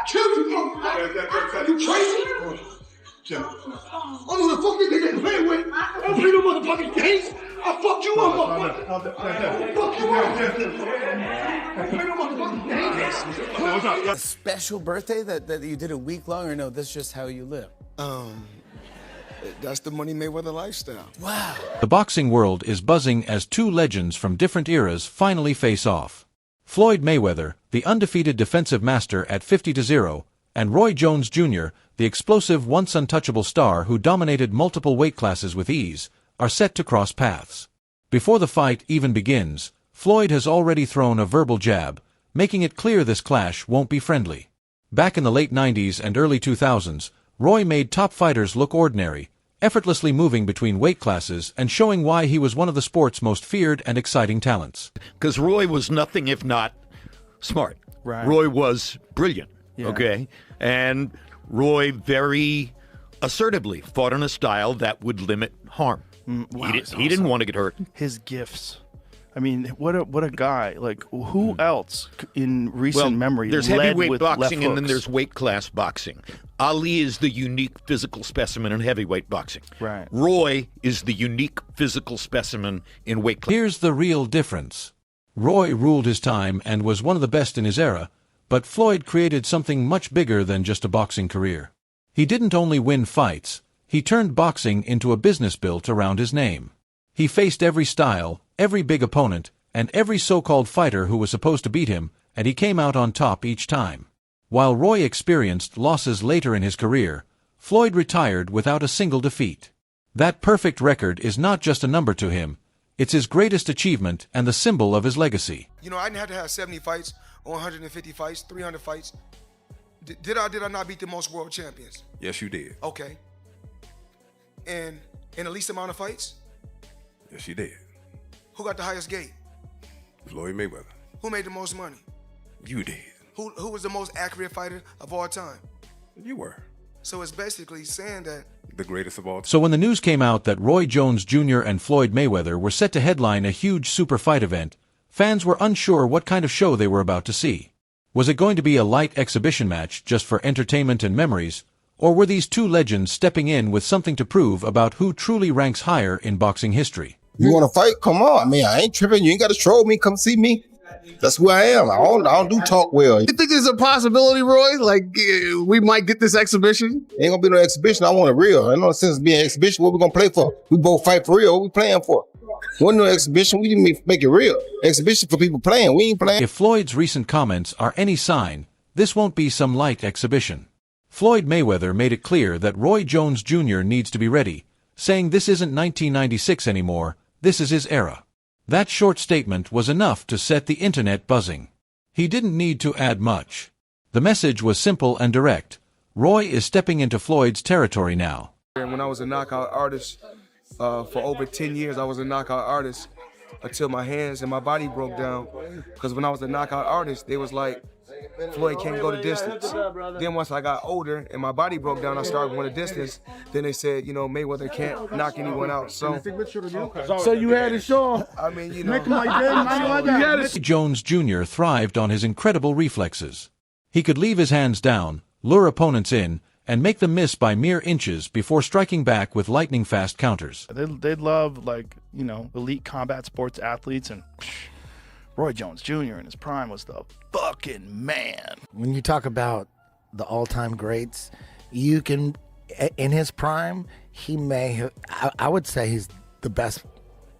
killed you, motherfucker. You crazy? I don't know the fuck you think they play with. I don't play no motherfucking games. I'll fuck you up, motherfucker. I'll fuck you up. I play no motherfucking games. A special birthday that you did a week long, or no, that's just how you live? That's the Money Mayweather lifestyle. Wow. The boxing world is buzzing as two legends from different eras finally face off. Floyd Mayweather, the undefeated defensive master at 50-0, and Roy Jones Jr., the explosive once untouchable star who dominated multiple weight classes with ease, are set to cross paths. Before the fight even begins, Floyd has already thrown a verbal jab, making it clear this clash won't be friendly. Back in the late 90s and early 2000s, Roy made top fighters look ordinary, effortlessly moving between weight classes and showing why he was one of the sport's most feared and exciting talents. Because Roy was nothing if not smart. Right. Roy was brilliant, Yeah. okay? And Roy very assertively fought in a style that would limit harm. Wow, He didn't want to get hurt. His gifts. I mean, what a guy. Like, who else in recent memory there's led heavyweight with boxing left and then hooks? there's weight class boxing. Ali is the unique physical specimen in heavyweight boxing. Right. Roy is the unique physical specimen in weight class. Here's the real difference. Roy ruled his time and was one of the best in his era, but Floyd created something much bigger than just a boxing career. He didn't only win fights, he turned boxing into a business built around his name. He faced every style, every big opponent, and every so-called fighter who was supposed to beat him, and he came out on top each time. While Roy experienced losses later in his career, Floyd retired without a single defeat. That perfect record is not just a number to him, it's his greatest achievement and the symbol of his legacy. You know, I didn't have to have 70 fights or 150 fights, 300 fights. Did I not beat the most world champions? Yes, you did. Okay. And in the least amount of fights? Yes, you did. Who got the highest gate? Floyd Mayweather. Who made the most money? You did. Who was the most accurate fighter of all time? You were. So it's basically saying that The greatest of all time. So when the news came out that Roy Jones Jr. and Floyd Mayweather were set to headline a huge super fight event, fans were unsure what kind of show they were about to see. Was it going to be a light exhibition match just for entertainment and memories, or were these two legends stepping in with something to prove about who truly ranks higher in boxing history? You want to fight? Come on. I mean, I ain't tripping. You ain't got to troll me. Come see me. That's who I am. I don't do talk well. You think there's a possibility, Roy? Like, we might get this exhibition? Ain't gonna be no exhibition. I want a real. Ain't no sense being an exhibition. What we gonna play for? We both fight for real. What we playing for? Wasn't no exhibition. We didn't make it real. Exhibition for people playing. We ain't playing. If Floyd's recent comments are any sign, this won't be some light exhibition. Floyd Mayweather made it clear that Roy Jones Jr. needs to be ready, saying this isn't 1996 anymore, this is his era. That short statement was enough to set the internet buzzing. He didn't need to add much. The message was simple and direct. Roy is stepping into Floyd's territory now. And when I was a knockout artist, for over 10 years, I was a knockout artist until my hands and my body broke down. Because when I was a knockout artist, they was like, Floyd can't go the distance. Then once I got older and my body broke down, I started going the distance. Then they said, you know, Mayweather can't knock anyone out. So you had to show. I mean, you know. Roy Jones Jr. thrived on his incredible reflexes. He could leave his hands down, lure opponents in, and make them miss by mere inches before striking back with lightning-fast counters. They love, like, you know, elite combat sports athletes, and Roy Jones Jr. in his prime was the fucking man. When you talk about the all-time greats, you can, in his prime, he may have, I would say he's the best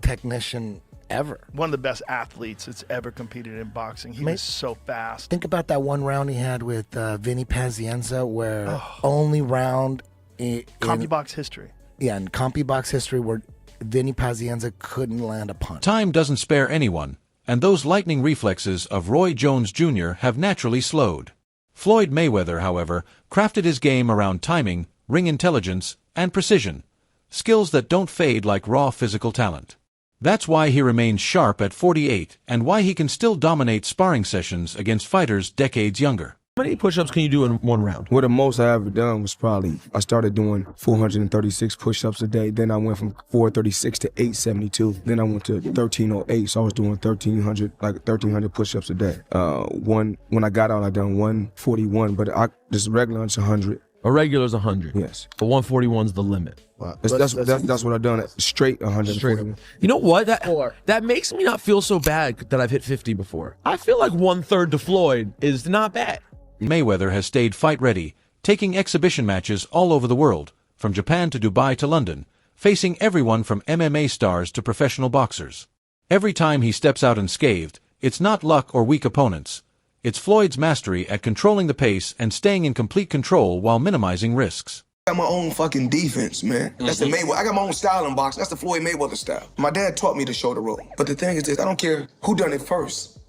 technician ever. One of the best athletes that's ever competed in boxing. He was so fast. Think about that one round he had with Vinny Pazienza, where only round in CompuBox history. Yeah, in CompuBox history where Vinny Pazienza couldn't land a punch. Time doesn't spare anyone, and those lightning reflexes of Roy Jones Jr. have naturally slowed. Floyd Mayweather, however, crafted his game around timing, ring intelligence, and precision, skills that don't fade like raw physical talent. That's why he remains sharp at 48 and why he can still dominate sparring sessions against fighters decades younger. How many push-ups can you do in one round? Well, the most I ever done was probably, I started doing 436 push-ups a day. Then I went from 436 to 872. Then I went to 1308. So I was doing 1,300 push-ups a day. When I got out, I done 141, but just regular it's 100. A regular's 100. Yes. But 141's the limit. Wow. That's what I've done. Straight 141. You know what? That makes me not feel so bad that I've hit 50 before. I feel like 1/3 to Floyd is not bad. Mayweather has stayed fight-ready, taking exhibition matches all over the world, from Japan to Dubai to London, facing everyone from MMA stars to professional boxers. Every time he steps out unscathed, it's not luck or weak opponents. It's Floyd's mastery at controlling the pace and staying in complete control while minimizing risks. I got my own fucking defense, man. That's the Mayweather. I got my own style in boxing. That's the Floyd Mayweather style. My dad taught me to show the rope. But the thing is this, I don't care who done it first.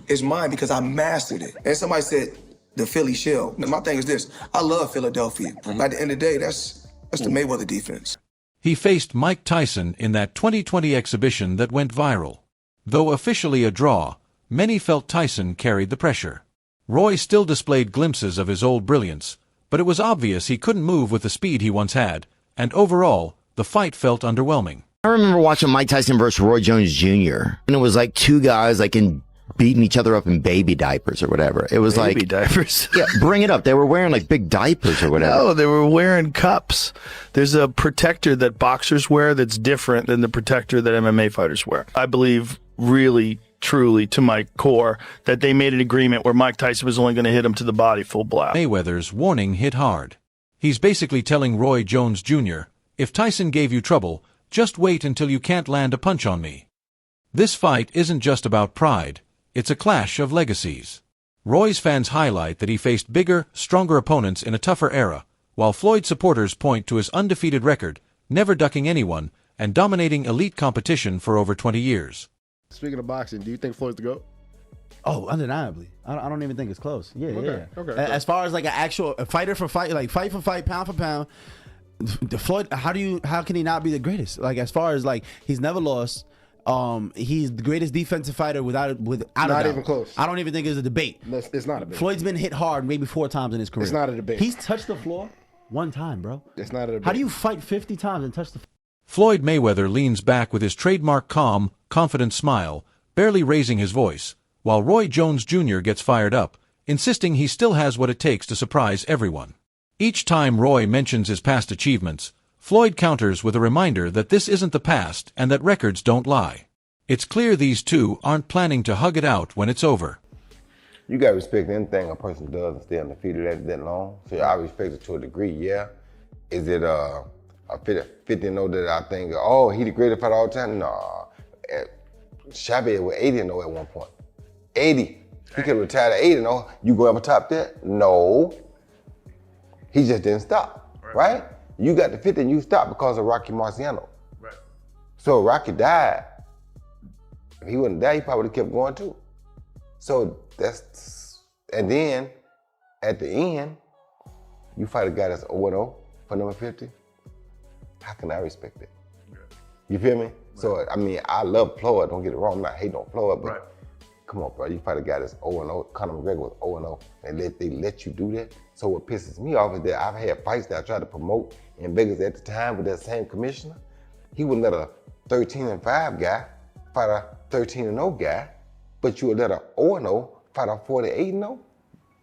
It's mine because I mastered it. And somebody said, the Philly shell. My thing is this, I love Philadelphia. But at the end of the day, that's the Mayweather defense. He faced Mike Tyson in that 2020 exhibition that went viral. Though officially a draw, many felt Tyson carried the pressure. Roy still displayed glimpses of his old brilliance, but it was obvious he couldn't move with the speed he once had, and overall, the fight felt underwhelming. I remember watching Mike Tyson versus Roy Jones Jr., and it was like two guys beating each other up in baby diapers or whatever. It was Baby diapers. Yeah, bring it up. They were wearing like big diapers or whatever. No, they were wearing cups. There's a protector that boxers wear that's different than the protector that MMA fighters wear. I believe really, truly, to my core, that they made an agreement where Mike Tyson was only going to hit him to the body full blast. Mayweather's warning hit hard. He's basically telling Roy Jones Jr., if Tyson gave you trouble, just wait until you can't land a punch on me. This fight isn't just about pride. It's a clash of legacies. Roy's fans highlight that he faced bigger, stronger opponents in a tougher era, while Floyd supporters point to his undefeated record, never ducking anyone, and dominating elite competition for over 20 years. Speaking of boxing, do you think Floyd's the GOAT? Oh, undeniably. I don't even think it's close. Yeah, Okay, yeah. okay. As far as like an actual fighter for fight, like fight for fight, pound for pound, the Floyd, how can he not be the greatest? Like as far as like he's never lost. He's the greatest defensive fighter without a Not doubt. even close. I don't even think it's a debate. It's not a debate. Floyd's been hit hard maybe 4 times in his career. It's not a debate. He's touched the floor 1 time, bro. It's not a debate. How do you fight 50 times and touch the floor? Floyd Mayweather leans back with his trademark calm, confident smile, barely raising his voice, while Roy Jones Jr. gets fired up, insisting he still has what it takes to surprise everyone. Each time Roy mentions his past achievements, Floyd counters with a reminder that this isn't the past and that records don't lie. It's clear these two aren't planning to hug it out when it's over. You gotta respect anything a person does and stay undefeated that long. So I respect it to a degree, yeah. Is it a 50-0 that I think, oh, he the greatest fighter all the time? Nah. Chavez was 80-0 at one point. 80. He could have retired at 80-0. You go ever top that? No. He just didn't stop, right? You got the 50 and you stopped because of Rocky Marciano. Right. So Rocky died. If he wouldn't die, he probably would have kept going too. So and then at the end, you fight a guy that's 0-0 for number 50. How can I respect that? You feel me? Right. So, I mean, I love Floyd, don't get it wrong, I'm not hating on Floyd, but come on, bro, you fight a guy that's 0-0, Conor McGregor was 0-0, and they let you do that? So what pisses me off is that I've had fights that I tried to promote in Vegas at the time with that same commissioner. He wouldn't let a 13-5 guy fight a 13-0 guy, but you would let a 0-0 fight a 48-0?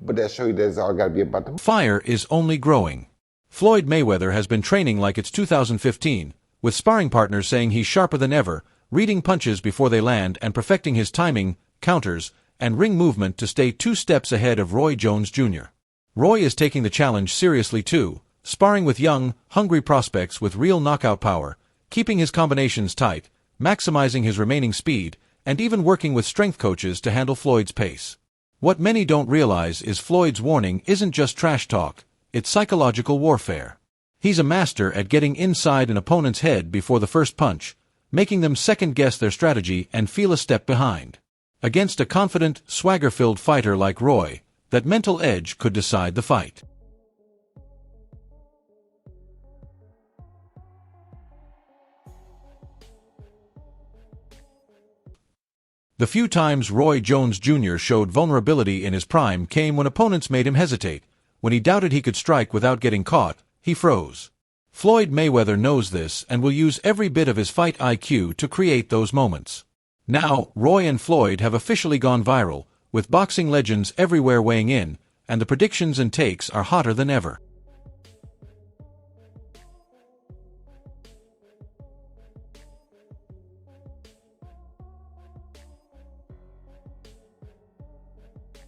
But that shows you that it's all gotta be about the Fire is only growing. Floyd Mayweather has been training like it's 2015, with sparring partners saying he's sharper than ever, reading punches before they land and perfecting his timing, counters, and ring movement to stay 2 steps ahead of Roy Jones Jr. Roy is taking the challenge seriously too, sparring with young, hungry prospects with real knockout power, keeping his combinations tight, maximizing his remaining speed, and even working with strength coaches to handle Floyd's pace. What many don't realize is Floyd's warning isn't just trash talk, it's psychological warfare. He's a master at getting inside an opponent's head before the first punch, making them second-guess their strategy and feel a step behind. Against a confident, swagger-filled fighter like Roy, that mental edge could decide the fight. The few times Roy Jones Jr. showed vulnerability in his prime came when opponents made him hesitate. When he doubted he could strike without getting caught, he froze. Floyd Mayweather knows this and will use every bit of his fight IQ to create those moments. Now, Roy and Floyd have officially gone viral, with boxing legends everywhere weighing in, and the predictions and takes are hotter than ever.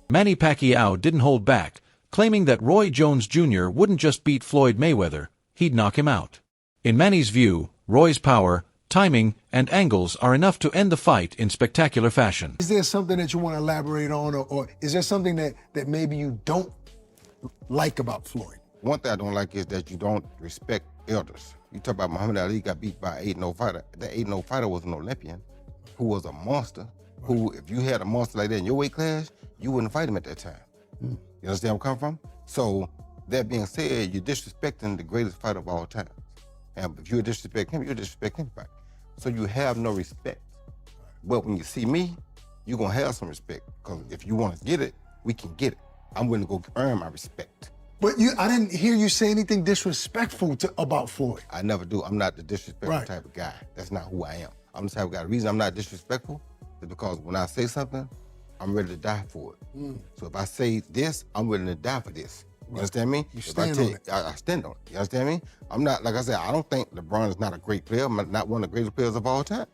Manny Pacquiao didn't hold back, claiming that Roy Jones Jr. wouldn't just beat Floyd Mayweather, he'd knock him out. In Manny's view, Roy's power, timing, and angles are enough to end the fight in spectacular fashion. Is there something that you want to elaborate on, or is there something that maybe you don't like about Floyd? One thing I don't like is that you don't respect elders. You talk about Muhammad Ali got beat by an 8-0 fighter. That 8-0 fighter was an Olympian who was a monster, who, if you had a monster like that in your weight class, you wouldn't fight him at that time. You understand where I'm coming from? So, that being said, you're disrespecting the greatest fighter of all time. And if you disrespect him, you disrespect anybody. So you have no respect. But when you see me, you're gonna have some respect. Because if you wanna get it, we can get it. I'm willing to go earn my respect. But I didn't hear you say anything disrespectful about Floyd. I never do. I'm not the disrespectful type of guy. That's not who I am. I'm the type of guy. The reason I'm not disrespectful is because when I say something, I'm ready to die for it. So if I say this, I'm willing to die for this. You understand me? You stand on it. I stand on it. You understand me? I'm not, like I said, I don't think LeBron is not a great player. I'm not one of the greatest players of all time.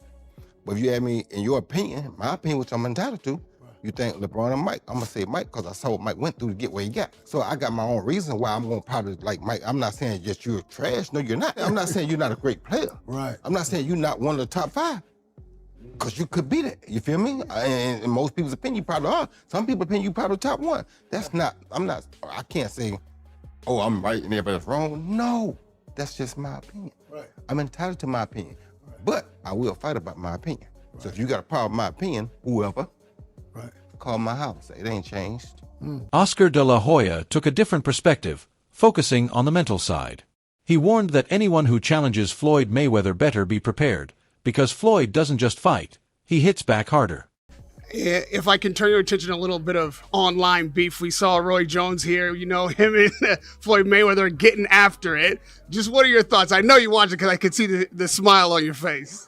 But if you ask me, in your opinion, my opinion, which I'm entitled to, you think LeBron or Mike, I'm gonna say Mike because I saw what Mike went through to get where he got. So I got my own reason why I'm gonna probably like Mike. I'm not saying just you're trash. No, you're not. I'm not saying you're not a great player. Right. I'm not saying you're not one of the top 5. Because you could be that, you feel me? And in most people's opinion, you probably are. Some people's opinion, you probably top 1. That's not, I can't say, oh, I'm right and everybody's wrong. No, that's just my opinion. Right. I'm entitled to my opinion. But I will fight about my opinion. Right. So if you got a problem with my opinion, whoever, call my house. It ain't changed. Oscar de la Hoya took a different perspective, focusing on the mental side. He warned that anyone who challenges Floyd Mayweather better be prepared, because Floyd doesn't just fight, he hits back harder. If I can turn your attention to a little bit of online beef, we saw Roy Jones here, you know, him and Floyd Mayweather getting after it. Just what are your thoughts? I know you watch it because I could see the smile on your face.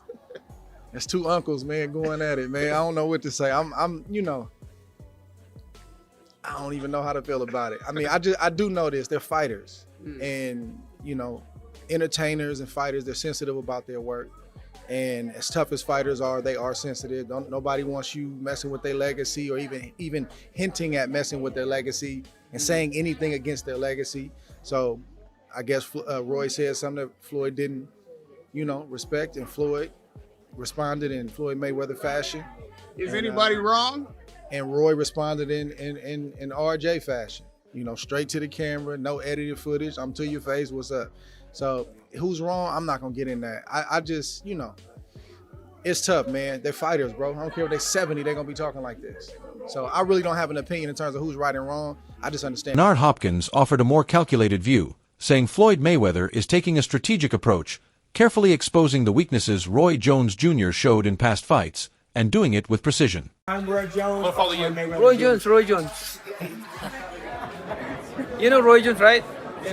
It's two uncles, man, going at it, man. I don't know what to say. I'm, you know, I don't even know how to feel about it. I mean, I do know this. They're fighters, and you know, entertainers and fighters. They're sensitive about their work. And as tough as fighters are, they are sensitive. Nobody wants you messing with their legacy or even hinting at messing with their legacy and saying anything against their legacy. So I guess Roy said something that Floyd didn't, you know, respect, and Floyd responded in Floyd Mayweather fashion. Is anybody wrong? And Roy responded in RJ fashion. You know, straight to the camera, no edited footage. I'm to your face, what's up? So who's wrong? I'm not gonna get in that. I just, you know, it's tough, man. They're fighters, bro. I don't care if they're 70, they're gonna be talking like this. So I really don't have an opinion in terms of who's right and wrong. I just understand. Bernard Hopkins offered a more calculated view, saying Floyd Mayweather is taking a strategic approach, carefully exposing the weaknesses Roy Jones Jr. showed in past fights, and doing it with precision. I'm Roy Jones. I'll follow you. Roy Jones. You know Roy Jones, right? All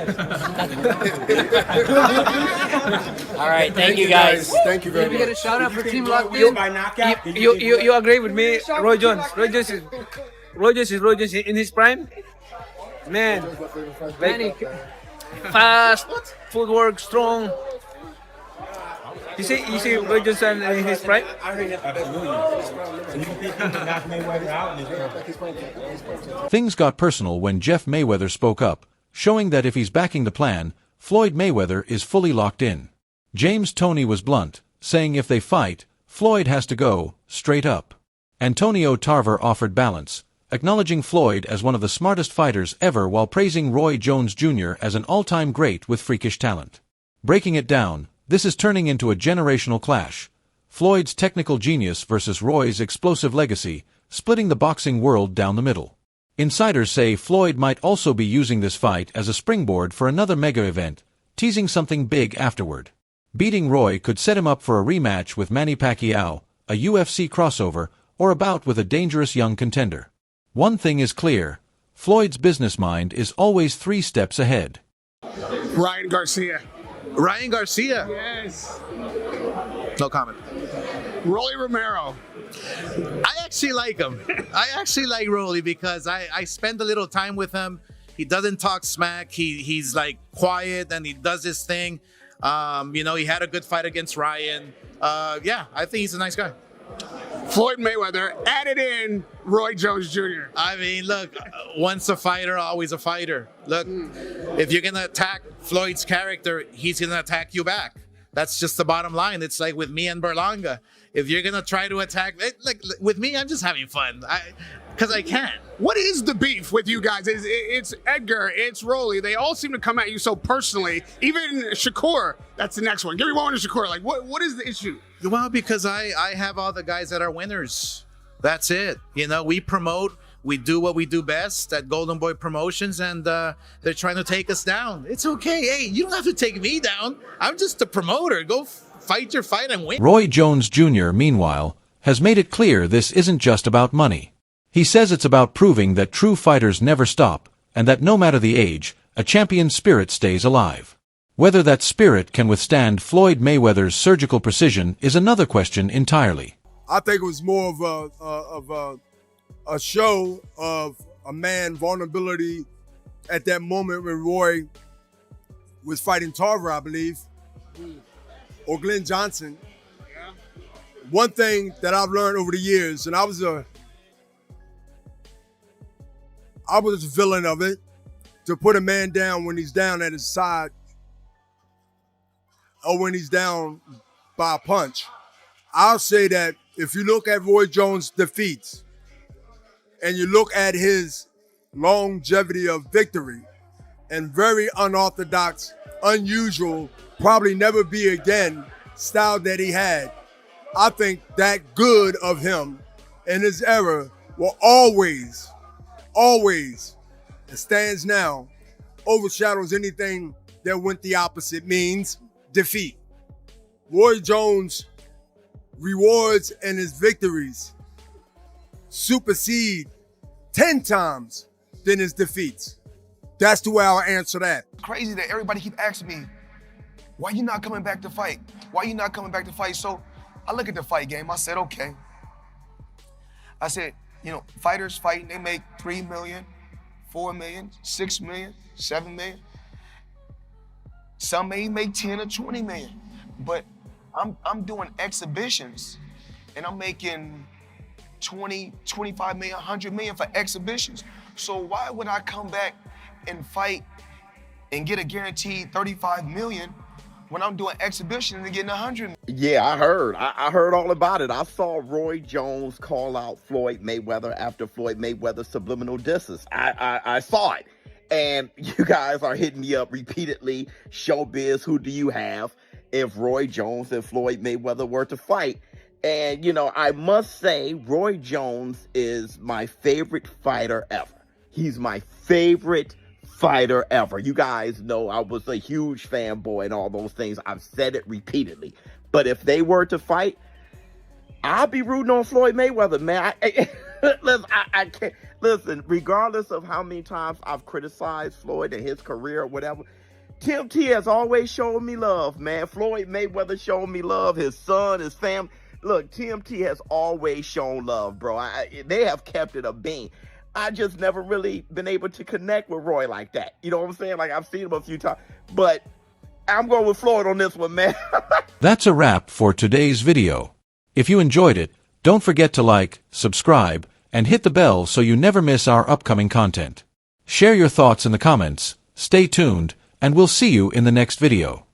right, thank you guys. Thank you very Did we much. get a shout out for Team Lock? You agree with me, Roy Jones? Roy Jones is in his prime. Man, fast, footwork, strong. You see Roy Jones in his prime? Things got personal when Jeff Mayweather spoke up, showing that if he's backing the plan, Floyd Mayweather is fully locked in. James Toney was blunt, saying if they fight, Floyd has to go straight up. Antonio Tarver offered balance, acknowledging Floyd as one of the smartest fighters ever while praising Roy Jones Jr. as an all-time great with freakish talent. Breaking it down, this is turning into a generational clash. Floyd's technical genius versus Roy's explosive legacy, splitting the boxing world down the middle. Insiders say Floyd might also be using this fight as a springboard for another mega event, teasing something big afterward. Beating Roy could set him up for a rematch with Manny Pacquiao, a UFC crossover, or a bout with a dangerous young contender. One thing is clear, Floyd's business mind is always 3 steps ahead. Ryan Garcia. Ryan Garcia. Yes. No comment. Rolly Romero. I actually like him. I actually like Rolly because I spend a little time with him. He doesn't talk smack. He's like quiet and he does his thing. You know, he had a good fight against Ryan. Yeah, I think he's a nice guy. Floyd Mayweather added in Roy Jones Jr. I mean, look, once a fighter, always a fighter. Look, if you're going to attack Floyd's character, he's going to attack you back. That's just the bottom line. It's like with me and Berlanga. If you're going to try to attack, like with me, I'm just having fun because I can. What is the beef with you guys? It's Edgar, it's Rolly. They all seem to come at you so personally. Even Shakur, that's the next one. Give me one to Shakur. Like, what is the issue? Well, because I have all the guys that are winners. That's it. You know, we promote, we do what we do best at Golden Boy Promotions, and they're trying to take us down. It's okay. Hey, you don't have to take me down. I'm just a promoter. Go fight your fight and win. Roy Jones Jr., meanwhile, has made it clear this isn't just about money. He says it's about proving that true fighters never stop, and that no matter the age, a champion's spirit stays alive. Whether that spirit can withstand Floyd Mayweather's surgical precision is another question entirely. I think it was more of a show of a man vulnerability at that moment when Roy was fighting Tarver, I believe, or Glenn Johnson. One thing that I've learned over the years, and I was a villain of it, to put a man down when he's down at his side or when he's down by a punch. I'll say that if you look at Roy Jones' defeats and you look at his longevity of victory and very unorthodox, unusual, probably never be again style that he had, I think that good of him in his era will always, it stands now, overshadows anything that went the opposite, means defeat. Roy Jones' rewards and his victories supersede 10 times than his defeats. That's the way I'll answer that. Crazy that everybody keep asking me, why you not coming back to fight? Why you not coming back to fight? So I look at the fight game, I said, okay. I said, you know, fighters fighting, they make 3 million, 4 million, 6 million, 7 million. Some may make 10 or 20 million, but I'm doing exhibitions and I'm making 20, 25 million, 100 million for exhibitions. So why would I come back and fight and get a guaranteed 35 million when I'm doing exhibitions and getting 100 million? Yeah, I heard. I heard all about it. I saw Roy Jones call out Floyd Mayweather after Floyd Mayweather's subliminal disses. I saw it. And you guys are hitting me up repeatedly. Showbiz, who do you have if Roy Jones and Floyd Mayweather were to fight? And, you know, I must say, Roy Jones is my favorite fighter ever. He's my favorite fighter ever. You guys know I was a huge fanboy and all those things. I've said it repeatedly. But if they were to fight, I'll be rooting on Floyd Mayweather, man. I can't. Listen, regardless of how many times I've criticized Floyd and his career or whatever, Tim T has always shown me love, man. Floyd Mayweather showed me love, his son, his family. Look, Tim T has always shown love, bro. They have kept it a bean. I just never really been able to connect with Roy like that. You know what I'm saying? Like, I've seen him a few times. But I'm going with Floyd on this one, man. That's a wrap for today's video. If you enjoyed it, don't forget to like, subscribe, and hit the bell so you never miss our upcoming content. Share your thoughts in the comments, stay tuned, and we'll see you in the next video.